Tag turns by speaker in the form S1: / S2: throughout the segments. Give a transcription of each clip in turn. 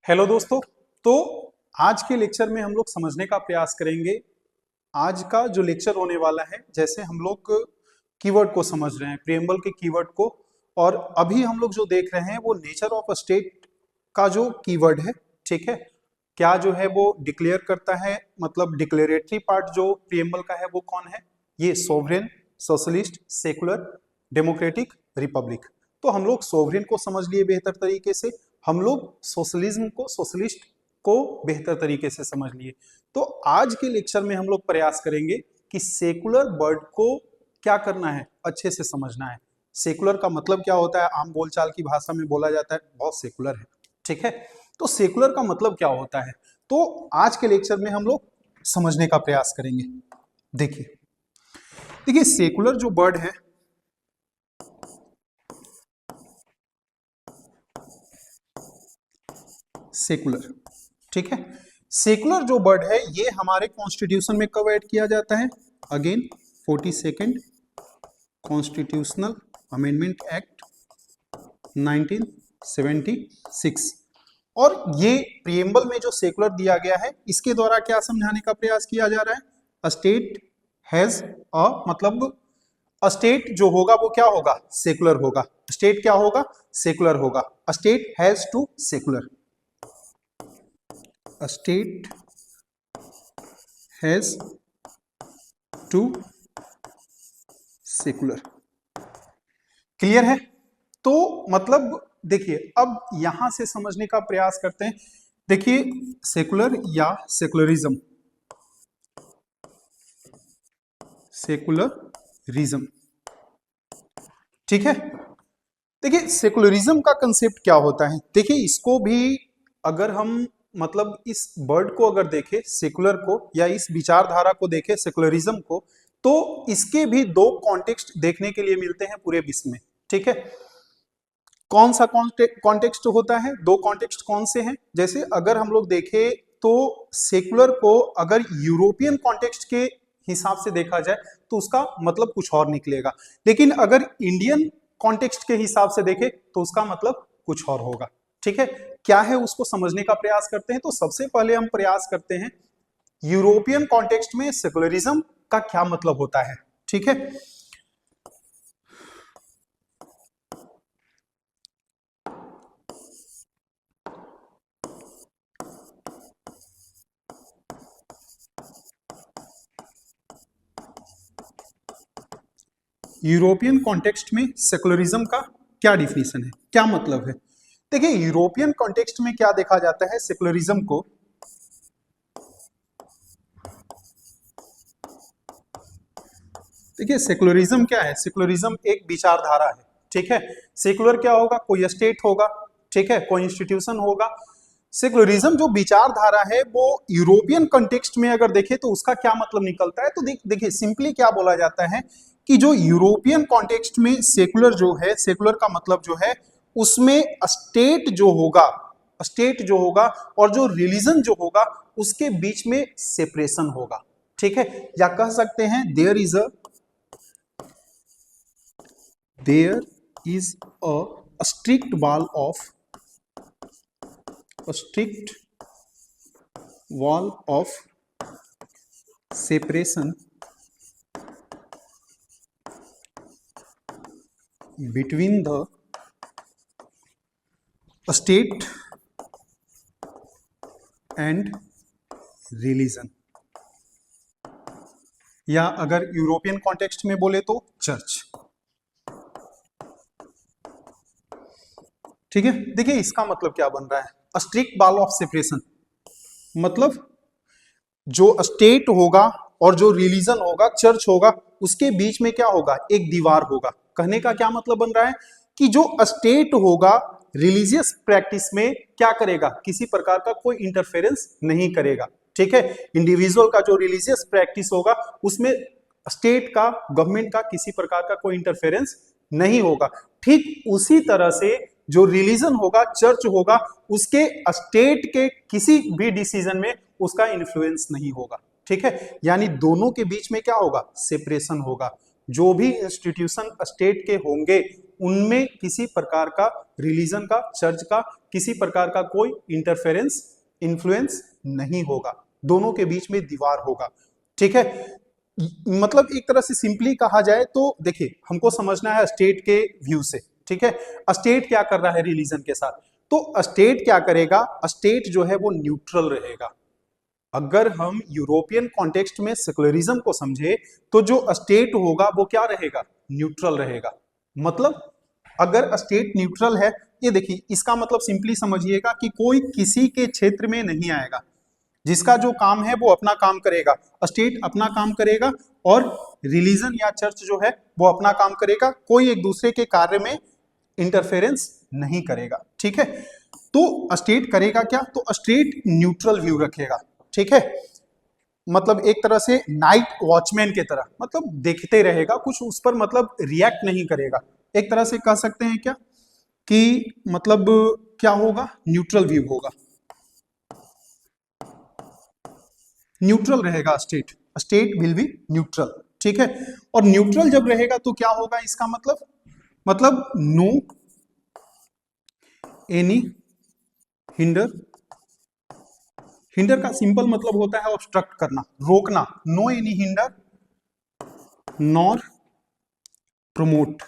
S1: Hello दोस्तों। तो आज के लेक्चर में हम लोग समझने का प्रयास करेंगे। आज का जो लेक्चर होने वाला है, जैसे हम लोग कीवर्ड को समझ रहे हैं, प्रीएम्बल के कीवर्ड को, और अभी हम लोग जो देख रहे हैं वो नेचर ऑफ अ स्टेट का जो कीवर्ड है, ठीक है, क्या जो है वो डिक्लेयर करता है, मतलब डिक्लेरेटरी पार्ट जो प्रीएम्बल का है वो कौन है, ये sovereign, socialist, secular, democratic, Republic. तो हम लोग सोवरेन को समझ लिए बेहतर तरीके से, हम लोग सोशलिज्म को, सोशलिस्ट को बेहतर तरीके से समझ लिए। तो आज के लेक्चर में हम लोग प्रयास करेंगे कि सेकुलर वर्ड को क्या करना है, अच्छे से समझना है। सेकुलर का मतलब क्या होता है, आम बोलचाल की भाषा में बोला जाता है बहुत सेकुलर है, ठीक है। तो सेकुलर का मतलब क्या होता है, तो आज के लेक्चर में हम लोग समझने का प्रयास करेंगे। देखिए देखिए सेकुलर जो वर्ड है, सेकुलर, ठीक है। सेकुलर जो वर्ड है ये हमारे कॉन्स्टिट्यूशन में कब ऐड किया जाता है, again 42nd constitutional amendment act 1976। और ये प्रीएम्बल में जो सेकुलर दिया गया है, इसके द्वारा क्या समझाने का प्रयास किया जा रहा है, अ स्टेट हैज अ, मतलब अ स्टेट जो होगा वो क्या होगा, सेकुलर होगा। स्टेट क्या होगा, सेकुलर होगा। A state has to secular, a state has to secular। Clear है। तो मतलब देखिए अब यहां से समझने का प्रयास करते हैं। देखिए सेकुलर या सेकुलरिज्म, सेकुलरिज्म, ठीक है। देखिए सेकुलरिज्म का कंसेप्ट क्या होता है, देखिए इसको भी अगर हम मतलब इस वर्ड को अगर देखें, सेकुलर को, या इस विचारधारा को देखें सेकुलरिज्म को, तो इसके भी दो कॉन्टेक्स्ट देखने के लिए मिलते हैं पूरे विश्व में, ठीक है। कौन सा कॉन्टेक्स्ट होता है, दो कॉन्टेक्स्ट कौन से हैं, जैसे अगर हम लोग देखें तो सेकुलर को अगर यूरोपियन कॉन्टेक्स्ट के हिसाब से देखा जाए तो उसका मतलब कुछ और निकलेगा, लेकिन अगर इंडियन कॉन्टेक्स्ट के हिसाब से देखें तो उसका मतलब कुछ और होगा, ठीक है। क्या है उसको समझने का प्रयास करते हैं। तो सबसे पहले हम प्रयास करते हैं यूरोपियन कॉन्टेक्स्ट में सेकुलरिज्म का क्या मतलब होता है, ठीक है। यूरोपियन कॉन्टेक्स्ट में सेकुलरिज्म का क्या डिफिनेशन है, क्या मतलब है। देखिए यूरोपियन कॉन्टेक्स्ट में क्या देखा जाता है सेकुलरिज्म को, देखिए सेकुलरिज्म क्या है, सेकुलरिज्म एक विचारधारा है, ठीक है। सेकुलर क्या होगा, कोई स्टेट होगा, ठीक है, कोई इंस्टीट्यूशन होगा। सेकुलरिज्म जो विचारधारा है वो यूरोपियन कॉन्टेक्स्ट में अगर देखें तो उसका क्या मतलब निकलता है, तो देखिए सिंपली क्या बोला जाता है कि जो यूरोपियन कॉन्टेक्स्ट में सेकुलर जो है, सेकुलर का मतलब जो है उसमें स्टेट जो होगा, स्टेट जो होगा और जो रिलीजन जो होगा उसके बीच में सेपरेशन होगा, ठीक है। या कह सकते हैं there is a strict wall of separation between the state and religion, या अगर यूरोपियन कॉन्टेक्स्ट में बोले तो चर्च, ठीक है। देखिए इसका मतलब क्या बन रहा है, स्ट्रिक्ट वॉल ऑफ सेपरेशन, मतलब जो स्टेट होगा और जो रिलीजन होगा, चर्च होगा, उसके बीच में क्या होगा, एक दीवार होगा। कहने का क्या मतलब बन रहा है कि जो स्टेट होगा रिलीजियस प्रैक्टिस में क्या करेगा, किसी प्रकार का कोई इंटरफेरेंस नहीं करेगा, ठीक है। इंडिविजुअल का जो रिलीजियस प्रैक्टिस होगा उसमें स्टेट का, गवर्नमेंट का किसी प्रकार का कोई इंटरफेरेंस नहीं होगा। ठीक उसी तरह से जो रिलीजन होगा, चर्च होगा, उसके स्टेट के किसी भी डिसीजन में उसका इन्फ्लुएंस नहीं होगा, ठीक है। यानी दोनों के बीच में क्या होगा, सेपरेशन होगा। जो भी इंस्टीट्यूशन स्टेट के होंगे उनमें किसी प्रकार का रिलीजन का, चर्च का किसी प्रकार का कोई इंटरफेरेंस, इन्फ्लुएंस नहीं होगा, दोनों के बीच में दीवार होगा। ठीक है, मतलब एक तरह से सिंपली कहा जाए तो देखिए, हमको समझना है स्टेट के व्यू से। ठीक है, स्टेट क्या कर रहा है रिलीजन के साथ, तो स्टेट क्या करेगा, स्टेट जो है वो न्यूट्रल रहेगा। अगर हम यूरोपियन कॉन्टेक्स्ट में सेकुलरिज्म को समझे तो जो स्टेट होगा वो क्या रहेगा, न्यूट्रल रहेगा। मतलब अगर स्टेट न्यूट्रल है, ये देखिए इसका मतलब सिंपली समझिएगा कि कोई किसी के क्षेत्र में नहीं आएगा, जिसका जो काम है वो अपना काम करेगा, स्टेट अपना काम करेगा और रिलीजन या चर्च जो है वो अपना काम करेगा, कोई एक दूसरे के कार्य में इंटरफेरेंस नहीं करेगा। ठीक है, तो स्टेट करेगा क्या, तो स्टेट न्यूट्रल व्यू रखेगा। ठीक है, मतलब एक तरह से नाइट वॉचमैन के तरह, मतलब देखते रहेगा, कुछ उस पर मतलब रिएक्ट नहीं करेगा। एक तरह से कह सकते हैं क्या कि मतलब क्या होगा, न्यूट्रल व्यू होगा, न्यूट्रल रहेगा state, state will be neutral. ठीक है, और न्यूट्रल जब रहेगा तो क्या होगा, इसका मतलब नो एनी हिंडर, हिंडर का सिंपल मतलब होता है ऑब्स्ट्रक्ट करना, रोकना, no any hinder nor promote,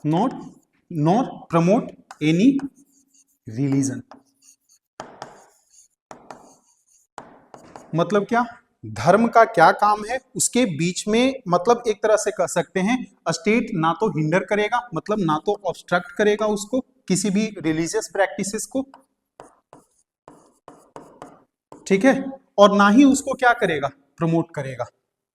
S1: nor promote any religion. मतलब क्या, धर्म का क्या काम है उसके बीच में, मतलब एक तरह से कह सकते हैं स्टेट ना तो हिंडर करेगा, मतलब ना तो ऑब्स्ट्रक्ट करेगा उसको, किसी भी रिलीजियस प्रैक्टिसेस को। ठीक है, और ना ही उसको क्या करेगा, प्रमोट करेगा।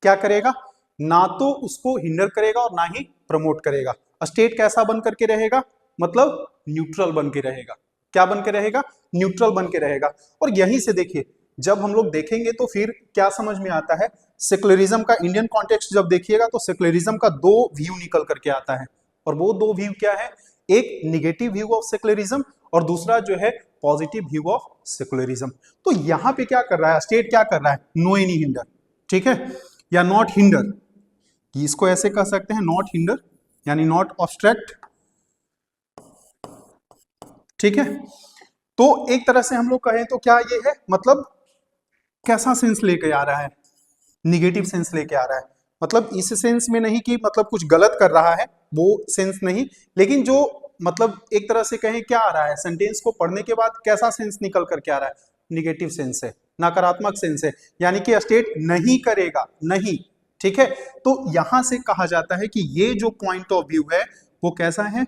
S1: क्या करेगा, ना तो उसको हिंडर करेगा और ना ही प्रमोट करेगा। स्टेट कैसा बन करके रहेगा, मतलब न्यूट्रल बन के रहेगा। क्या बन के रहेगा, न्यूट्रल बन के रहेगा। और यहीं से देखिए, जब हम लोग देखेंगे तो फिर क्या समझ में आता है, सेकुलरिज्म का इंडियन कॉन्टेक्स्ट जब देखिएगा तो सेकुलरिज्म का दो व्यू निकल करके आता है, और वो दो व्यू क्या है, एक निगेटिव व्यू ऑफ सेकुलरिज्म और दूसरा जो है पॉजिटिव व्यू ऑफ सेकुलरिज्म। तो यहां पे क्या कर रहा है, स्टेट क्या कर रहा है, नो एनी हिंडर। ठीक है, या नॉट हिंडर, इसको ऐसे कह सकते हैं नॉट हिंडर यानी नॉट ऑब्स्ट्रक्ट। ठीक है, तो एक तरह से हम लोग कहें तो क्या ये है, मतलब कैसा सेंस लेके आ रहा है, निगेटिव सेंस लेके आ रहा है। मतलब इस सेंस में नहीं कि मतलब कुछ गलत कर रहा है, वो सेंस नहीं, लेकिन जो मतलब एक तरह से कहें क्या आ रहा है, सेंटेंस को पढ़ने के बाद कैसा सेंस निकल करके आ रहा है, निगेटिव सेंस है, नकारात्मक सेंस है, यानी कि स्टेट नहीं करेगा, नहीं। ठीक है, तो यहां से कहा जाता है कि ये जो पॉइंट ऑफ व्यू है वो कैसा है,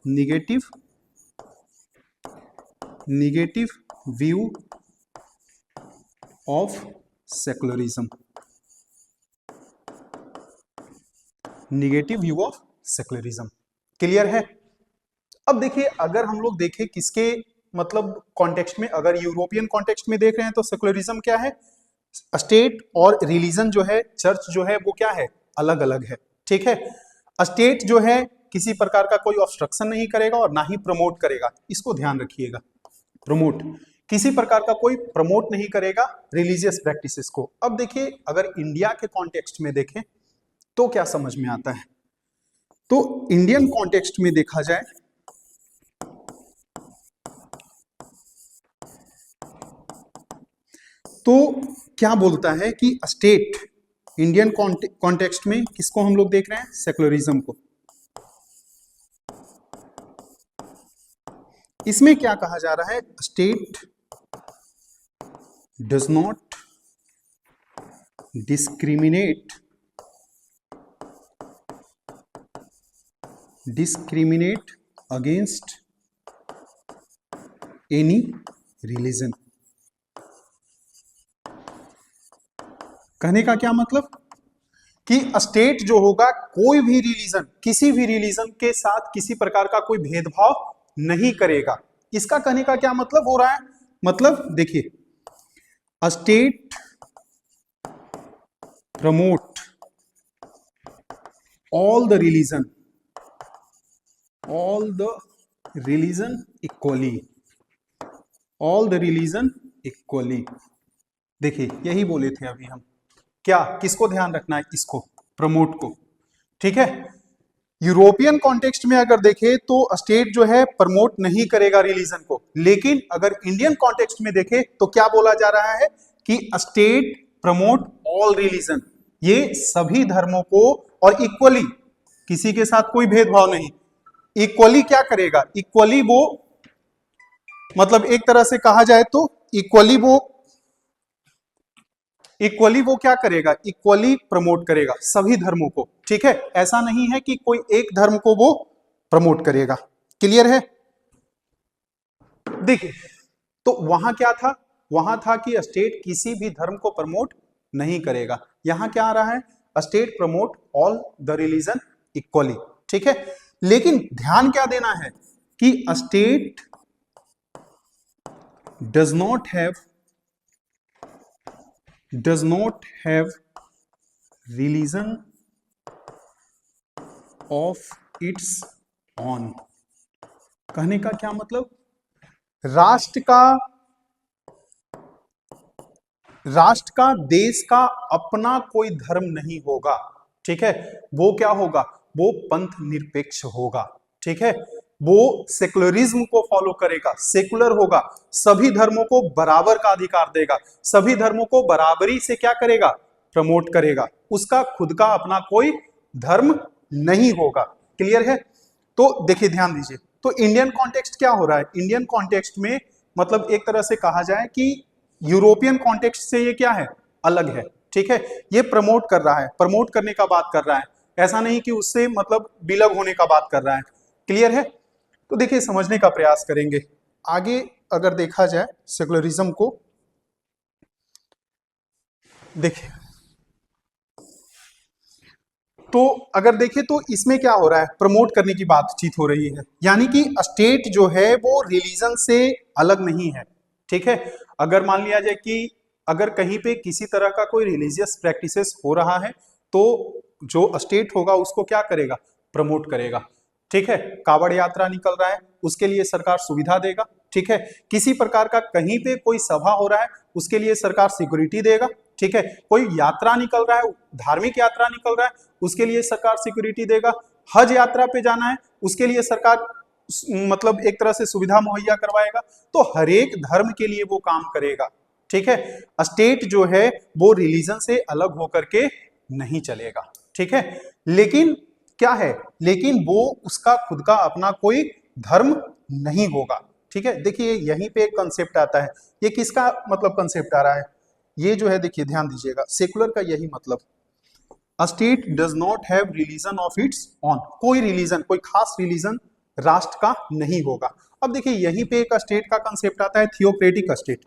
S1: negative, negative view of secularism, negative view of secularism. Clear है। अब देखिए, अगर हम लोग देखें किसके मतलब कॉन्टेक्स्ट में, अगर यूरोपियन कॉन्टेक्स्ट में देख रहे हैं तो सेकुलरिज्म क्या है, स्टेट और रिलीजन जो है, चर्च जो है वो क्या है, अलग अलग है। ठीक है, स्टेट जो है किसी प्रकार का कोई ऑब्स्ट्रक्शन नहीं करेगा और ना ही प्रमोट करेगा, इसको ध्यान रखिएगा, प्रमोट, किसी प्रकार का कोई प्रमोट नहीं करेगा रिलीजियस प्रैक्टिसेस को। अब देखिए, अगर इंडिया के कॉन्टेक्स्ट में देखें तो क्या समझ में आता है, तो इंडियन कॉन्टेक्स्ट में देखा जाए तो क्या बोलता है कि स्टेट, इंडियन कॉन्टेक्स्ट में किसको हम लोग देख रहे हैं, सेकुलरिज्म को। इसमें क्या कहा जा रहा है, state does not discriminate, discriminate against any religion. कहने का क्या मतलब कि स्टेट जो होगा कोई भी रिलीजन, किसी भी रिलीजन के साथ किसी प्रकार का कोई भेदभाव नहीं करेगा। इसका कहने का क्या मतलब हो रहा है, मतलब देखिए, state promote all the religion, all the religion equally, all the religion equally। देखिए, यही बोले थे अभी हम, क्या किसको ध्यान रखना है, इसको, प्रमोट को। ठीक है, यूरोपियन कॉन्टेक्स्ट में अगर देखें तो स्टेट जो है प्रमोट नहीं करेगा रिलीजन को, लेकिन अगर इंडियन कॉन्टेक्स्ट में देखें तो क्या बोला जा रहा है कि स्टेट प्रमोट ऑल रिलीजन, ये सभी धर्मों को और इक्वली, किसी के साथ कोई भेदभाव नहीं, इक्वली क्या करेगा, इक्वली वो मतलब एक तरह से कहा जाए तो इक्वली वो क्या करेगा, इक्वली प्रमोट करेगा सभी धर्मों को। ठीक है, ऐसा नहीं है कि कोई एक धर्म को वो प्रमोट करेगा। क्लियर है? देखिए, तो वहां क्या था, वहां था कि स्टेट किसी भी धर्म को प्रमोट नहीं करेगा। यहां क्या आ रहा है, state promote all the religion equally. ठीक है, लेकिन ध्यान क्या देना है कि state does not have religion of its on. कहने का क्या मतलब, राष्ट्र का देश का अपना कोई धर्म नहीं होगा। ठीक है, वो क्या होगा, वो पंथ निरपेक्ष होगा। ठीक है, वो सेकुलरिज्म को फॉलो करेगा, सेकुलर होगा, सभी धर्मों को बराबर का अधिकार देगा, सभी धर्मों को बराबरी से क्या करेगा, प्रमोट करेगा, उसका खुद का अपना कोई धर्म नहीं होगा। क्लियर है? तो देखिए, ध्यान दीजिए, तो इंडियन कॉन्टेक्स्ट क्या हो रहा है, इंडियन कॉन्टेक्स्ट में मतलब एक तरह से कहा जाए कि यूरोपियन कॉन्टेक्स्ट से ये क्या है, अलग है। ठीक है, ये प्रमोट कर रहा है, प्रमोट करने का बात कर रहा है, ऐसा नहीं कि उससे मतलब विलग होने का बात कर रहा है। क्लियर है? तो देखिए, समझने का प्रयास करेंगे आगे। अगर देखा जाए सेकुलरिज्म को, देखिए तो अगर देखें तो इसमें क्या हो रहा है, प्रमोट करने की बातचीत हो रही है, यानी कि स्टेट जो है वो रिलीजन से अलग नहीं है। ठीक है, अगर मान लिया जाए कि अगर कहीं पे किसी तरह का कोई रिलीजियस प्रैक्टिसेस हो रहा है तो जो स्टेट होगा उसको क्या करेगा, प्रमोट करेगा। ठीक है, कावड़ यात्रा निकल रहा है, उसके लिए सरकार सुविधा देगा। ठीक है, किसी प्रकार का कहीं पे कोई सभा हो रहा है, उसके लिए सरकार सिक्योरिटी देगा। ठीक है, कोई यात्रा निकल रहा है, धार्मिक यात्रा निकल रहा है, उसके लिए सरकार सिक्योरिटी देगा। हज यात्रा पे जाना है, उसके लिए सरकार मतलब एक तरह से सुविधा मुहैया करवाएगा। तो हर एक धर्म के लिए वो काम करेगा। ठीक है, स्टेट जो है वो रिलीजन से अलग होकर के नहीं चलेगा। ठीक है, लेकिन क्या है, लेकिन वो उसका खुद का अपना कोई धर्म नहीं होगा। ठीक है, देखिए यहीं पे एक कंसेप्ट आता है, ये किसका मतलब कंसेप्ट आ रहा है, ये जो है देखिए ध्यान दीजिएगा, सेकुलर का यही मतलब, a state does not have religion of its on, कोई रिलीजन, कोई खास रिलीजन राष्ट्र का नहीं होगा। अब देखिए यहीं पे एक स्टेट का कंसेप्ट आता है, theocratic state.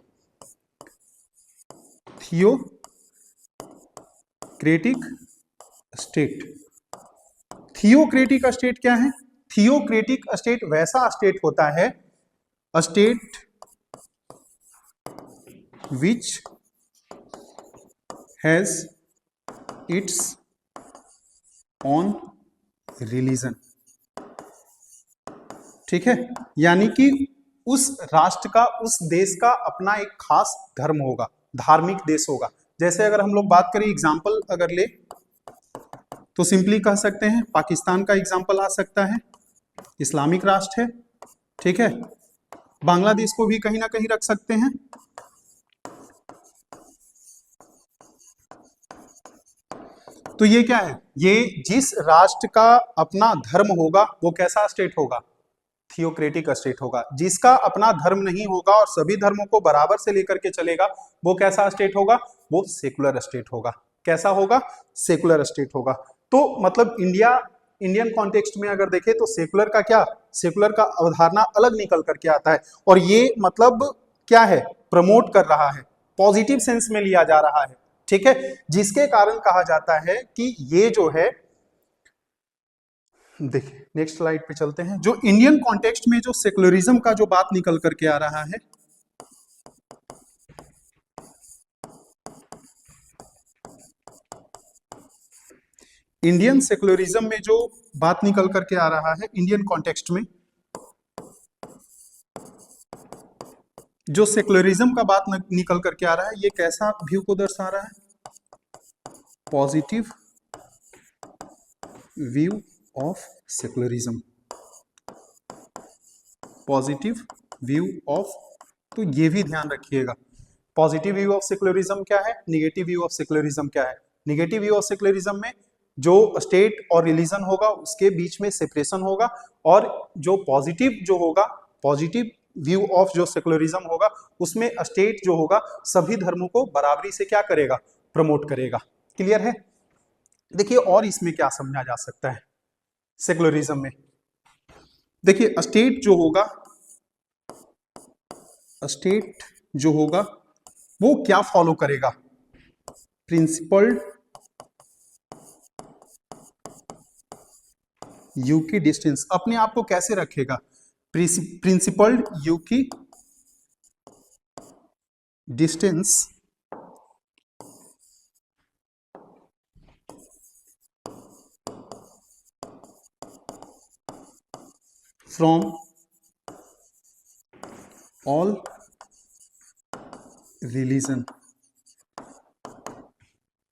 S1: Theocratic state, theocratic state क्या है, थियोक्रेटिक स्टेट वैसा स्टेट होता है, state which has its on religion. ठीक है, यानी कि उस राष्ट्र का, उस देश का अपना एक खास धर्म होगा, धार्मिक देश होगा। जैसे अगर हम लोग बात करें, एग्जाम्पल अगर ले तो सिंपली कह सकते हैं पाकिस्तान का एग्जाम्पल आ सकता है, इस्लामिक राष्ट्र है। ठीक है, बांग्लादेश को भी कहीं ना कहीं रख सकते हैं। तो ये क्या है, ये जिस राष्ट्र का अपना धर्म होगा वो कैसा स्टेट होगा, थियोक्रेटिक स्टेट होगा। जिसका अपना धर्म नहीं होगा और सभी धर्मों को बराबर से लेकर के चलेगा, वो कैसा स्टेट होगा, वो सेकुलर स्टेट होगा। कैसा होगा, सेकुलर स्टेट होगा। तो मतलब इंडियन कॉन्टेक्स्ट में अगर देखें तो सेकुलर का क्या, सेकुलर का अवधारणा अलग निकल करके आता है, और ये मतलब क्या है, प्रमोट कर रहा है, पॉजिटिव सेंस में लिया जा रहा है। ठीक है, जिसके कारण कहा जाता है कि ये जो है, देखिए नेक्स्ट स्लाइड पे चलते हैं, जो इंडियन कॉन्टेक्स्ट में जो सेकुलरिज्म का जो बात निकल करके आ रहा है, इंडियन सेकुलरिज्म में जो बात निकल करके आ रहा है, इंडियन कॉन्टेक्स्ट में जो सेकुलरिज्म का बात निकल करके आ रहा है, ये कैसा व्यू को दर्शा रहा है, positive view of secularism, positive view of, तो ये भी ध्यान रखिएगा। पॉजिटिव व्यू ऑफ सेकुलरिज्म क्या है, निगेटिव व्यू ऑफ सेकुलरिज्म क्या है। निगेटिव व्यू ऑफ सेकुलरिज्म में जो स्टेट और रिलीजन होगा उसके बीच में सेपरेशन होगा, और जो पॉजिटिव जो होगा, पॉजिटिव व्यू ऑफ जो सेकुलरिज्म होगा, उसमें स्टेट जो होगा सभी धर्मों को बराबरी से क्या करेगा, प्रमोट करेगा। क्लियर है। देखिए और इसमें क्या समझा जा सकता है सेकुलरिज्म में। देखिए स्टेट जो होगा, स्टेट जो होगा वो क्या फॉलो करेगा, प्रिंसिपल्ड यू की डिस्टेंस, अपने आप को कैसे रखेगा, प्रिंसिपल्ड यू की डिस्टेंस फ्रॉम ऑल रिलीजन।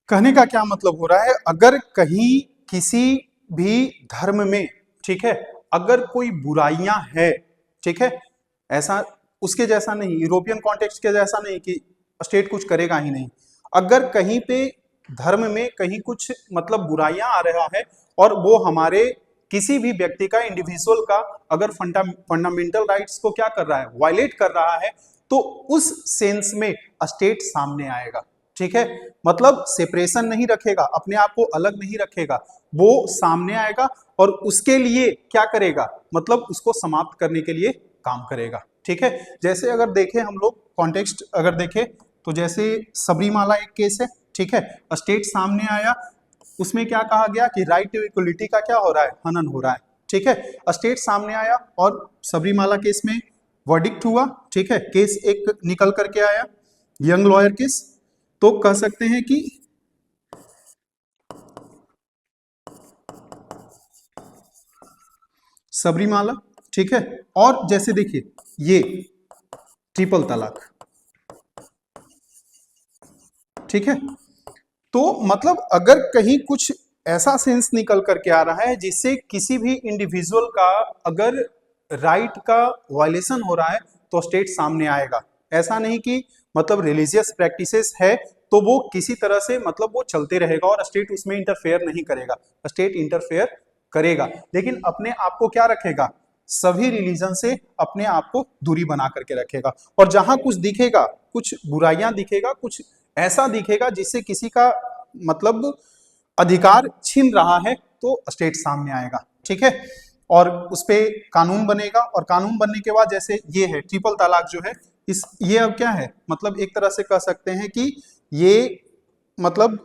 S1: कहने का क्या मतलब हो रहा है, अगर कहीं किसी भी धर्म में, ठीक है, अगर कोई बुराइयां है, ठीक है, ऐसा उसके जैसा नहीं, यूरोपियन कॉन्टेक्स्ट के जैसा नहीं कि स्टेट कुछ करेगा ही नहीं, अगर कहीं पे धर्म में कहीं कुछ मतलब बुराइयां आ रहा है और वो हमारे किसी भी व्यक्ति का, इंडिविजुअल का अगर फंडामेंटल राइट्स को क्या कर रहा है, वायलेट कर रहा है, तो उस सेंस में स्टेट सामने आएगा। ठीक है, मतलब सेपरेशन नहीं रखेगा, अपने आप को अलग नहीं रखेगा, वो सामने आएगा और उसके लिए क्या करेगा, मतलब उसको समाप्त करने के लिए काम करेगा। ठीक है, जैसे अगर देखें हम लोग कॉन्टेक्स्ट अगर देखें तो जैसे सबरीमाला एक केस है, ठीक है, स्टेट सामने आया, उसमें क्या कहा गया कि राइट टू इक्वलिटी का क्या हो रहा है, हनन हो रहा है। ठीक है, स्टेट सामने आया और सबरीमाला केस में वर्डिक्ट हुआ। ठीक है, केस एक निकल करके आया, यंग लॉयर केस, तो कह सकते हैं कि सबरीमाला, ठीक है, और जैसे देखिए ये ट्रिपल तलाक, ठीक है, तो मतलब अगर कहीं कुछ ऐसा सेंस निकल करके आ रहा है जिससे किसी भी इंडिविजुअल का अगर राइट का वायलेशन हो रहा है तो स्टेट सामने आएगा। ऐसा नहीं कि मतलब रिलीजियस प्रैक्टिसेस है तो वो किसी तरह से मतलब वो चलते रहेगा और स्टेट उसमें इंटरफेयर नहीं करेगा, स्टेट इंटरफेयर करेगा लेकिन अपने आप को क्या रखेगा, सभी रिलीजन से अपने आप को दूरी बना करके रखेगा। और जहां कुछ दिखेगा, कुछ बुराइयां दिखेगा, कुछ ऐसा दिखेगा जिससे किसी का मतलब अधिकार छीन रहा है तो स्टेट सामने आएगा। ठीक है, और उस पर कानून बनेगा, और कानून बनने के बाद जैसे ये है ट्रिपल तलाक जो है, इस ये अब क्या है, मतलब एक तरह से कह सकते हैं कि ये मतलब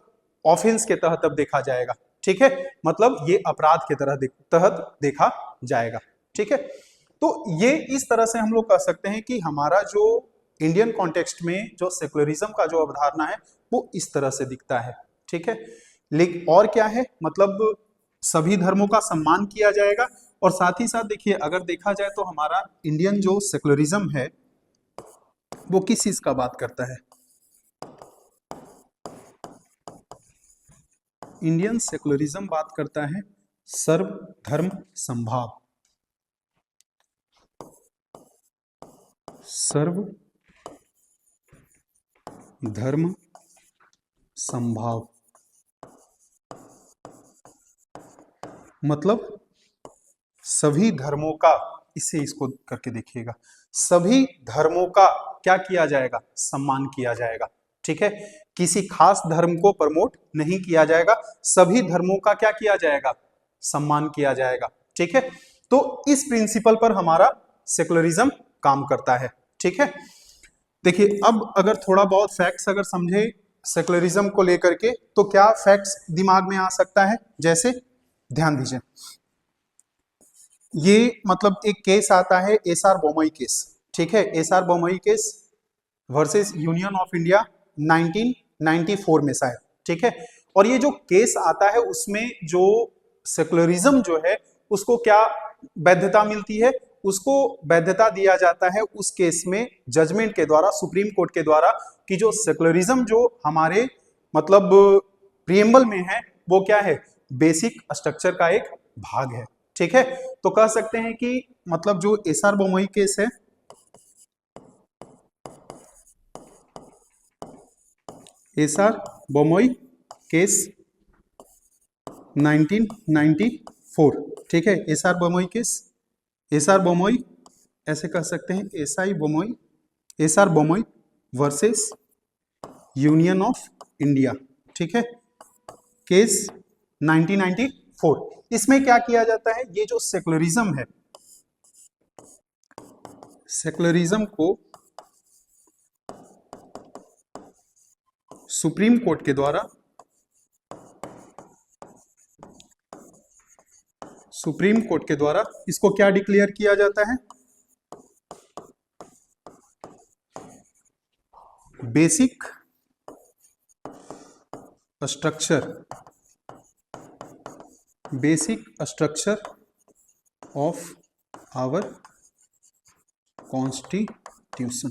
S1: ऑफेंस के तहत अब देखा जाएगा। ठीक है, मतलब ये अपराध के तहत देखा जाएगा। ठीक है, तो ये इस तरह से हम लोग कह सकते हैं कि हमारा जो इंडियन कॉन्टेक्स्ट में जो सेकुलरिज्म का जो अवधारणा है वो इस तरह से दिखता है। ठीक है, लेकिन और क्या है, मतलब सभी धर्मों का सम्मान किया जाएगा, और साथ ही साथ देखिए अगर देखा जाए तो हमारा इंडियन जो सेकुलरिज्म है वो किस चीज का बात करता है, इंडियन सेकुलरिज्म बात करता है सर्वधर्म समभाव, सर्व धर्म समभाव, मतलब सभी धर्मों का, इससे इसको करके देखिएगा, सभी धर्मों का क्या किया जाएगा, सम्मान किया जाएगा। ठीक है, किसी खास धर्म को प्रमोट नहीं किया जाएगा, सभी धर्मों का क्या किया जाएगा, सम्मान किया जाएगा। ठीक है, तो इस प्रिंसिपल पर हमारा सेकुलरिज्म काम करता है। ठीक है, देखिए अब अगर थोड़ा बहुत फैक्ट्स अगर समझे सेकुलरिज्म को लेकर के तो क्या फैक्ट्स दिमाग में आ सकता है, जैसे ध्यान दीजिए, ये मतलब एक केस आता है एसआर बोमई केस। ठीक है, SR Bommai case versus Union of India 1994 में शायद। ठीक है, और ये जो केस आता है उसमें जो सेकुलरिज्म जो है उसको क्या वैधता मिलती है, उसको वैधता दिया जाता है उस केस में जजमेंट के द्वारा, सुप्रीम कोर्ट के द्वारा, कि जो सेकुलरिज्म जो हमारे मतलब प्रिएम्बल में है वो क्या है, बेसिक स्ट्रक्चर का एक भाग है। ठीक है, तो कह सकते हैं कि मतलब जो एसआर बोमोई केस है, एसआर बोमोई केस 1994, ठीक है, SR Bommai case, SR Bommai ऐसे कह सकते हैं, SI Bommai, SR Bommai versus Union of India, ठीक है, केस 1994। इसमें क्या किया जाता है, ये जो सेकुलरिज्म है, सेकुलरिज्म को सुप्रीम कोर्ट के द्वारा, सुप्रीम कोर्ट के द्वारा इसको क्या डिक्लेयर किया जाता है, basic structure, basic structure of our constitution.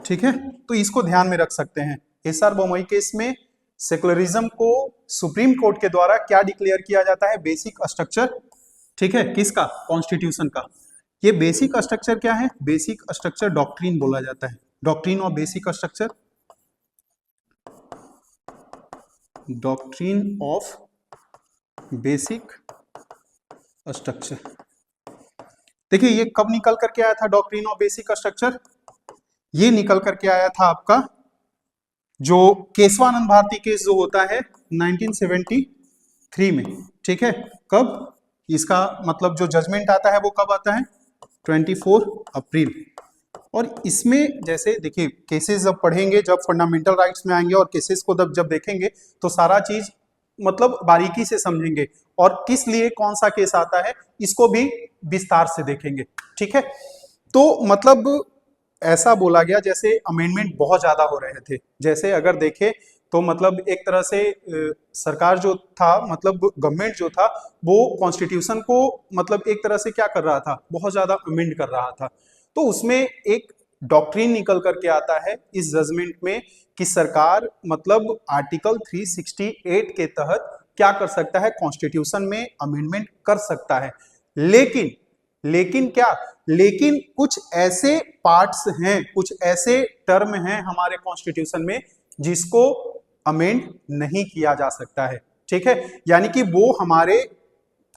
S1: ठीक है, तो इसको ध्यान में रख सकते हैं। एसआर बोमोई केस में सेकुलरिज्म को सुप्रीम कोर्ट के द्वारा क्या डिक्लेयर किया जाता है, बेसिक स्ट्रक्चर, ठीक है, किसका, कॉन्स्टिट्यूशन का। ये बेसिक स्ट्रक्चर क्या है, बेसिक स्ट्रक्चर डॉक्ट्रिन बोला जाता है, doctrine of basic structure, doctrine of basic structure. देखिए ये कब निकल करके आया था डॉक्ट्रिन ऑफ बेसिक स्ट्रक्चर, ये निकल करके आया था आपका जो केशवानंद भारती केस जो होता है 1973 में, ठीक है, कब इसका मतलब जो जजमेंट आता है वो कब आता है, 24 अप्रैल। और इसमें जैसे देखिए केसेस जब पढ़ेंगे, जब फंडामेंटल राइट्स में आएंगे और केसेस को जब देखेंगे तो सारा चीज मतलब बारीकी से समझेंगे और किस लिए कौन सा केस आता है इसको भी विस्तार से देखेंगे। ठीक है, तो मतलब ऐसा बोला गया जैसे अमेंडमेंट बहुत ज्यादा हो रहे थे, जैसे अगर देखें तो मतलब एक तरह से सरकार जो था, मतलब गवर्नमेंट जो था वो कॉन्स्टिट्यूशन को मतलब एक तरह से क्या कर रहा था, बहुत ज्यादा अमेंड कर रहा था। तो उसमें एक डॉक्ट्रिन निकल करके आता है इस जजमेंट में कि सरकार मतलब आर्टिकल 368 के तहत क्या कर सकता है, कॉन्स्टिट्यूशन में अमेंडमेंट कर सकता है। लेकिन क्या, लेकिन कुछ ऐसे पार्ट्स हैं, कुछ ऐसे टर्म हैं हमारे कॉन्स्टिट्यूशन में जिसको अमेंड नहीं किया जा सकता है। ठीक है, यानी कि वो हमारे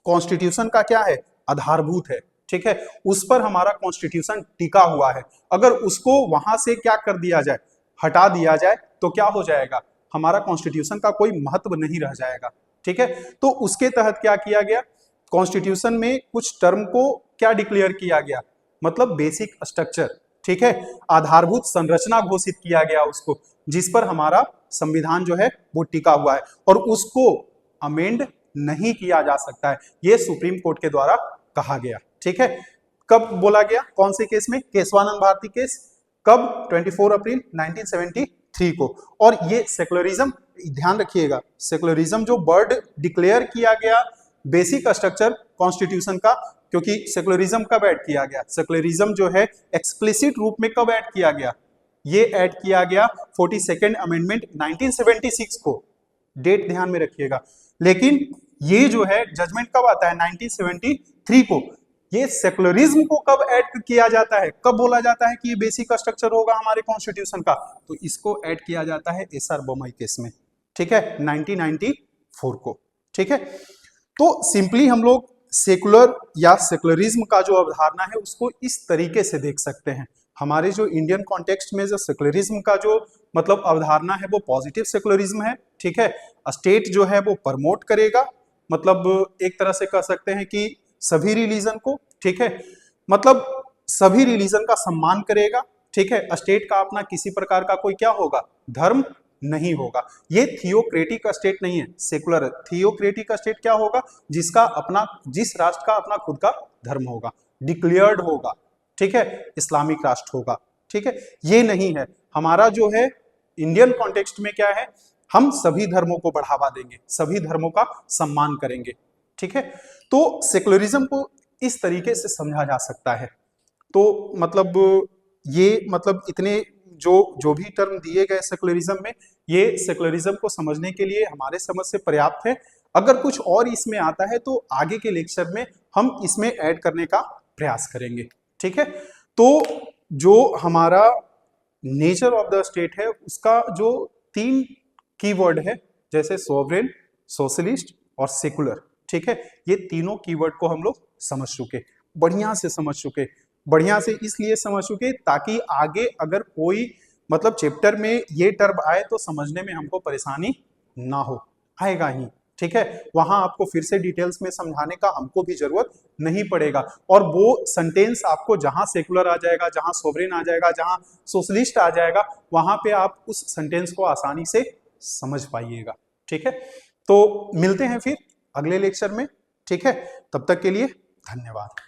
S1: कॉन्स्टिट्यूशन का क्या है, आधारभूत है। ठीक है, उस पर हमारा कॉन्स्टिट्यूशन टिका हुआ है। अगर उसको वहां से क्या कर दिया जाए, हटा दिया जाए, तो क्या हो जाएगा, हमारा कॉन्स्टिट्यूशन का कोई महत्व नहीं रह जाएगा। ठीक है, तो उसके तहत क्या किया गया, कॉन्स्टिट्यूशन में कुछ टर्म को क्या डिक्लेयर किया गया, मतलब बेसिक स्ट्रक्चर, ठीक है, आधारभूत संरचना घोषित किया गया उसको, जिस पर हमारा संविधान जो है वो टिका हुआ है और उसको अमेंड नहीं किया जा सकता है, ये सुप्रीम कोर्ट के द्वारा कहा गया। ठीक है, कब बोला गया, कौन से केस में, केशवानंद भारती केस, कब, 24 अप्रैल 1973 को। और ये सेकुलरिज्म, ध्यान रखिएगा, सेकुलरिज्म जो वर्ड डिक्लेयर किया गया बेसिक स्ट्रक्चर कॉन्स्टिट्यूशन का, क्योंकि सेकुलरिज्म कब ऐड किया गया, सेकुलरिज्म जो है एक्सप्लिसिट रूप में कब ऐड किया गया, ये ऐड किया गया 42nd अमेंडमेंट 1976 को, डेट ध्यान में रखिएगा। लेकिन ये जो है जजमेंट कब आता है, 1973 को। ये सेकुलरिज्म को कब ऐड किया जाता है, कब बोला जाता है कि ये बेसिक स्ट्रक्चर होगा हमारे कॉन्स्टिट्यूशन का, तो इसको ऐड किया जाता है एसआर बोमोई केस में। ठीक है, 1994 को। ठीक है, तो सिंपली हम लोग सेकुलर या सेकुलरिज्म का जो अवधारणा है उसको इस तरीके से देख सकते हैं। हमारे जो इंडियन कॉन्टेक्स्ट में जो सेकुलरिज्म का जो मतलब अवधारणा है वो पॉजिटिव सेकुलरिज्म है। ठीक है, स्टेट जो है वो प्रमोट करेगा, मतलब एक तरह से कह सकते हैं कि सभी रिलीजन को, ठीक है, मतलब सभी रिलीजन का सम्मान करेगा। ठीक है, स्टेट का अपना किसी प्रकार का कोई क्या होगा, धर्म नहीं होगा। ये थियोक्रेटिक स्टेट नहीं है, सेकुलर है। थियोक्रेटिक स्टेट क्या होगा, जिसका अपना, जिस राष्ट्र का अपना खुद का धर्म होगा, डिक्लेयर्ड होगा। ठीक है, इस्लामिक राष्ट्र होगा। ठीक है, ये नहीं है हमारा जो है इंडियन कॉन्टेक्स्ट में क्या है, हम सभी धर्मों को बढ़ावा देंगे, सभी धर्मों का सम्मान करेंगे। ठीक है, तो सेकुलरिज्म को इस तरीके से समझा जा सकता है। तो मतलब ये मतलब इतने जो भी टर्म दिए गए सेकुलरिज्म में, ये सेकुलरिज्म को समझने के लिए हमारे समझ से पर्याप्त है। अगर कुछ और इसमें आता है तो आगे के लेक्चर में हम इसमें ऐड करने का प्रयास करेंगे। ठीक है, तो जो हमारा नेचर ऑफ द स्टेट है उसका जो 3 कीवर्ड है, जैसे सोवरेन, सोशलिस्ट और सेकुलर, ठीक है, ये तीनों कीवर्ड को हम लोग समझ चुके, बढ़िया से समझ चुके। बढ़िया से इसलिए समझ चुके ताकि आगे अगर कोई मतलब चैप्टर में ये टर्म आए तो समझने में हमको परेशानी ना हो, आएगा ही। ठीक है, वहां आपको फिर से डिटेल्स में समझाने का हमको भी जरूरत नहीं पड़ेगा, और वो सेंटेंस आपको जहां सेकुलर आ जाएगा, जहां सोवरेन आ जाएगा, जहां सोशलिस्ट आ जाएगा, वहां पे आप उस सेंटेंस को आसानी से समझ पाइएगा। ठीक है, तो मिलते हैं फिर अगले लेक्चर में। ठीक है, तब तक के लिए धन्यवाद।